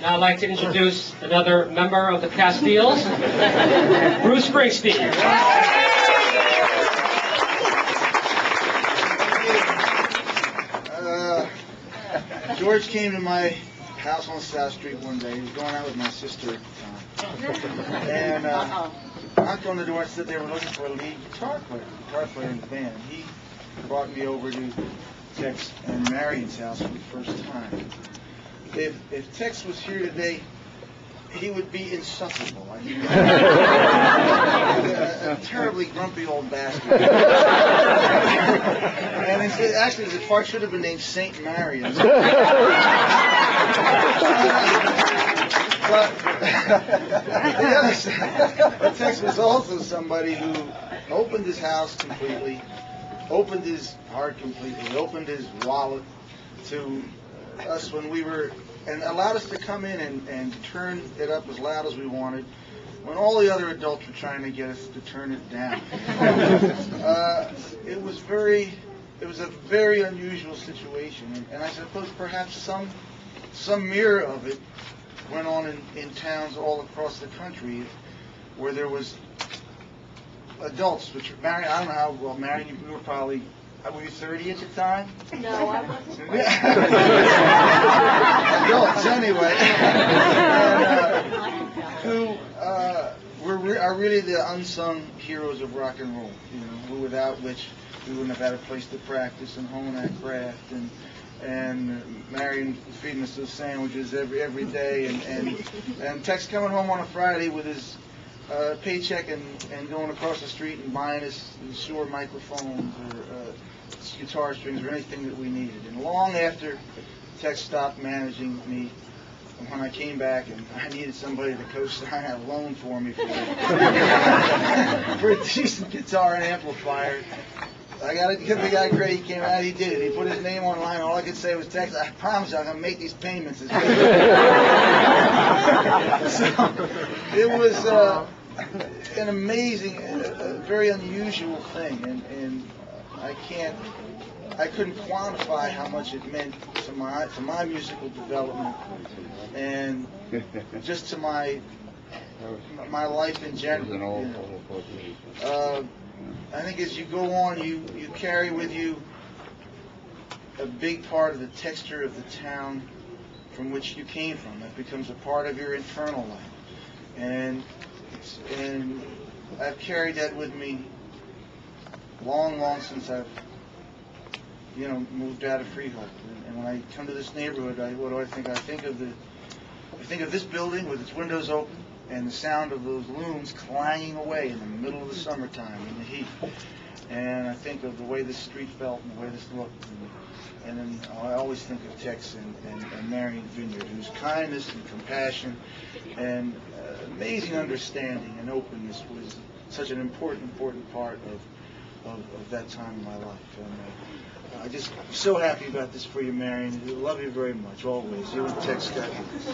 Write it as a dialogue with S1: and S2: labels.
S1: Now I'd like to introduce another member of the Castiles, Bruce Springsteen.
S2: George came to my house on South Street one day. He was going out with my sister at the time. And knocked on the door and said they were looking for a lead guitar player in the band. He brought me over to Tex and Marion's house for the first time. If Tex was here today, he would be insufferable. I mean, a terribly grumpy old bastard. And actually, the part should have been named Saint Marion. But Tex was also somebody who opened his house completely, opened his heart completely, opened his wallet to us when we were, and allowed us to come in and turn it up as loud as we wanted, when all the other adults were trying to get us to turn it down. It was a very unusual situation, and I suppose perhaps some mirror of it went on in towns all across the country, where there was adults, which Marion, I don't know how well, Marion, you were probably, were you 30 at the time?
S3: No, I wasn't.
S2: Adults, anyway. Who are really the unsung heroes of rock and roll, you know, who without which we wouldn't have had a place to practice and hone our craft, and Marion feeding us those sandwiches every day, and Tex coming home on a Friday with his paycheck and going across the street and buying us Shure microphones or guitar strings or anything that we needed. And long after Tex stopped managing me, when I came back and I needed somebody to co-sign a loan for me for a decent guitar and amplifier, I got to give the guy credit. He came out, he did it. He put his name online. All I could say was, Tex, I promise you I'm going to make these payments. So it was an amazing, very unusual thing, and I couldn't quantify how much it meant to my musical development and just to my life in general. You know. I think as you go on, you carry with you a big part of the texture of the town from which you came from. That becomes a part of your internal life, and I've carried that with me long since I've moved out of Freehold. And when I come to this neighborhood, what do I think? I think of this building with its windows open and the sound of those looms clanging away in the middle of the summertime in the heat. And I think of the way this street felt and the way this looked. And then I always think of Tex and Marion Vinyard, whose kindness and compassion and amazing understanding and openness was such an important part of that time in my life. And I'm just so happy about this for you, Marion. I love you very much, always. You and Tex got this.